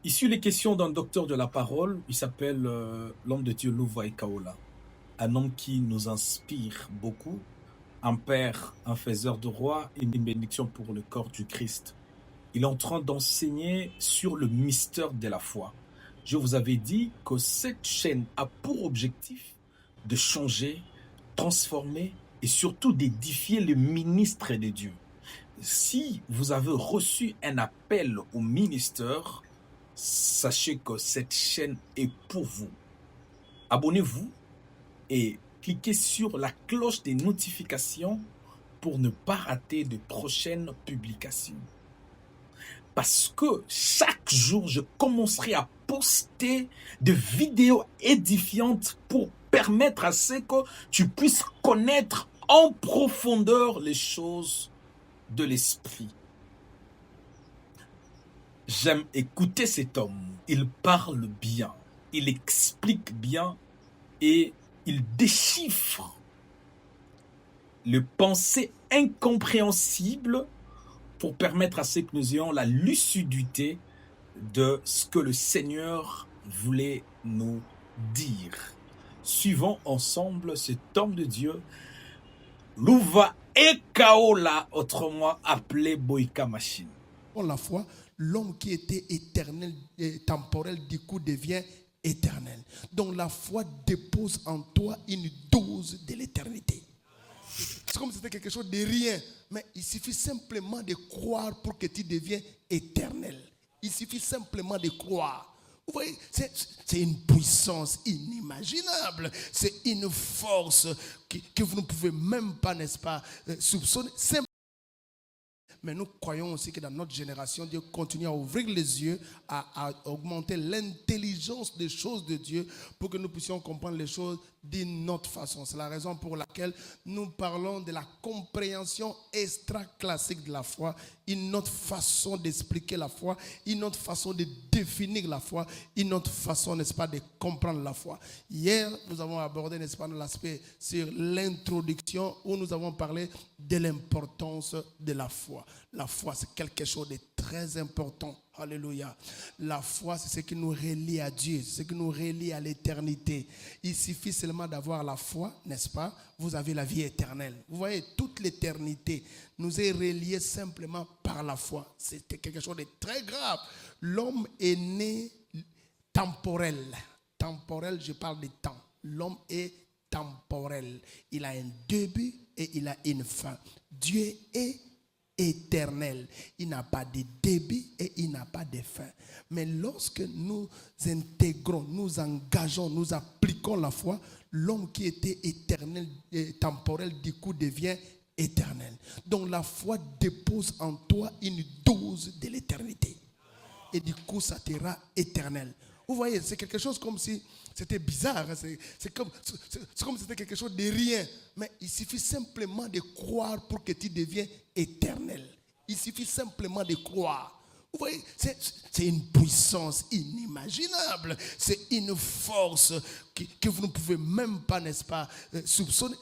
Issu les questions d'un docteur de la parole, il s'appelle l'homme de Dieu Louva Kaola. Un homme qui nous inspire beaucoup, un père, un faiseur de roi et une bénédiction pour le corps du Christ. Il est en train d'enseigner sur le mystère de la foi. Je vous avais dit que cette chaîne a pour objectif de changer, transformer et surtout d'édifier le ministre de Dieu. Si vous avez reçu un appel au ministère, sachez que cette chaîne est pour vous. Abonnez-vous et cliquez sur la cloche des notifications pour ne pas rater de prochaines publications. Parce que chaque jour, je commencerai à poster des vidéos édifiantes pour permettre à ce que tu puisses connaître en profondeur les choses de l'esprit. J'aime écouter cet homme. Il parle bien, il explique bien et il déchiffre les pensées incompréhensibles pour permettre à ce que nous ayons la lucidité de ce que le Seigneur voulait nous dire. Suivons ensemble cet homme de Dieu, Louva Kaola, autrement appelé Boïka Machine. Pour la foi, l'homme qui était éternel et temporel, du coup, devient éternel. Donc la foi dépose en toi une dose de l'éternité. C'est comme si c'était quelque chose de rien, mais il suffit simplement de croire pour que tu deviennes éternel. Il suffit simplement de croire. Vous voyez, c'est une puissance inimaginable. C'est une force que vous ne pouvez même pas, n'est-ce pas, soupçonner. Mais nous croyons aussi que dans notre génération, Dieu continue à ouvrir les yeux, à augmenter l'intelligence des choses de Dieu pour que nous puissions comprendre les choses d'une autre façon. C'est la raison pour laquelle nous parlons de la compréhension extra-classique de la foi, une autre façon d'expliquer la foi, une autre façon de définir la foi, une autre façon, n'est-ce pas, de comprendre la foi. Hier, nous avons abordé, n'est-ce pas, l'aspect sur l'introduction où nous avons parlé de l'importance de la foi. La foi, c'est quelque chose de très important. Alléluia. La foi, c'est ce qui nous relie à Dieu, c'est ce qui nous relie à l'éternité. Il suffit seulement d'avoir la foi, n'est-ce pas? Vous avez la vie éternelle. Vous voyez, toute l'éternité nous est reliée simplement par la foi. C'était quelque chose de très grave. L'homme est né temporel. Temporel, je parle de temps. L'homme est temporel. Il a un début et il a une fin. Dieu est éternel. Il n'a pas de début et il n'a pas de fin. Mais lorsque nous intégrons, nous engageons, nous appliquons la foi, l'homme qui était éternel et temporel du coup devient éternel. Donc la foi dépose en toi une dose de l'éternité. Et du coup ça te rend éternel. Vous voyez, c'est quelque chose comme si c'était bizarre. C'est comme si c'était quelque chose de rien. Mais il suffit simplement de croire pour que tu deviennes éternel. Il suffit simplement de croire. Vous voyez, c'est une puissance inimaginable. C'est une force que vous ne pouvez même pas, n'est-ce pas, soupçonner.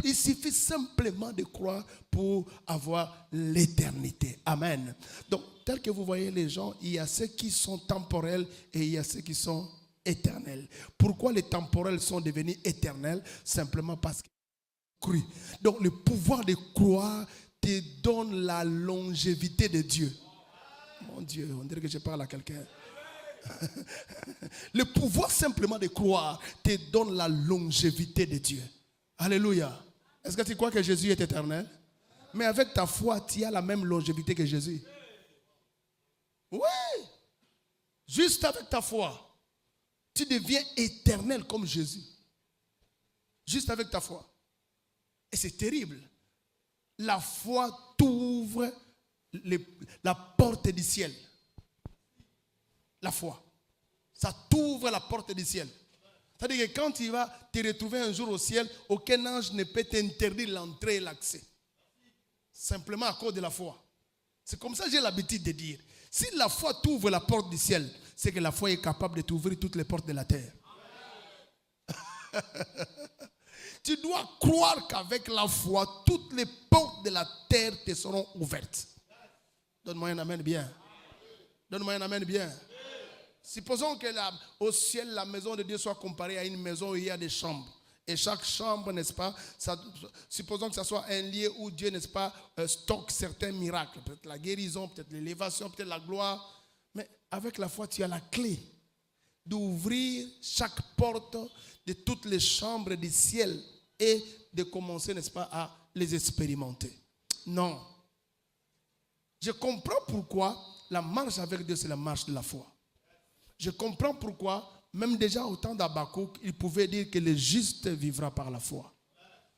Il suffit simplement de croire pour avoir l'éternité. Amen. Donc, tel que vous voyez les gens, il y a ceux qui sont temporels et il y a ceux qui sont éternels. Pourquoi les temporels sont devenus éternels? Simplement parce qu'ils ont cru. Donc, le pouvoir de croire te donne la longévité de Dieu. Mon Dieu, on dirait que je parle à quelqu'un. Le pouvoir simplement de croire te donne la longévité de Dieu. Alléluia. Est-ce que tu crois que Jésus est éternel? Mais avec ta foi, tu as la même longévité que Jésus. Oui. Juste avec ta foi, tu deviens éternel comme Jésus. Juste avec ta foi. Et c'est terrible. La foi t'ouvre la porte du ciel. La foi. Ça t'ouvre la porte du ciel. C'est-à-dire que quand tu vas te retrouver un jour au ciel, aucun ange ne peut t'interdire l'entrée et l'accès. Simplement à cause de la foi. C'est comme ça que j'ai l'habitude de dire. Si la foi t'ouvre la porte du ciel, c'est que la foi est capable de t'ouvrir toutes les portes de la terre. Tu dois croire qu'avec la foi, toutes les portes de la terre te seront ouvertes. Donne-moi un amen bien. Donne-moi un amen bien. Supposons que au ciel, la maison de Dieu soit comparée à une maison où il y a des chambres. Et chaque chambre, n'est-ce pas, supposons que ce soit un lieu où Dieu, n'est-ce pas, stocke certains miracles. Peut-être la guérison, peut-être l'élévation, peut-être la gloire. Mais avec la foi, tu as la clé d'ouvrir chaque porte de toutes les chambres du ciel et de commencer, n'est-ce pas, à les expérimenter. Non. Je comprends pourquoi la marche avec Dieu, c'est la marche de la foi. Je comprends pourquoi, même déjà au temps d'Habakkuk, il pouvait dire que le juste vivra par la foi.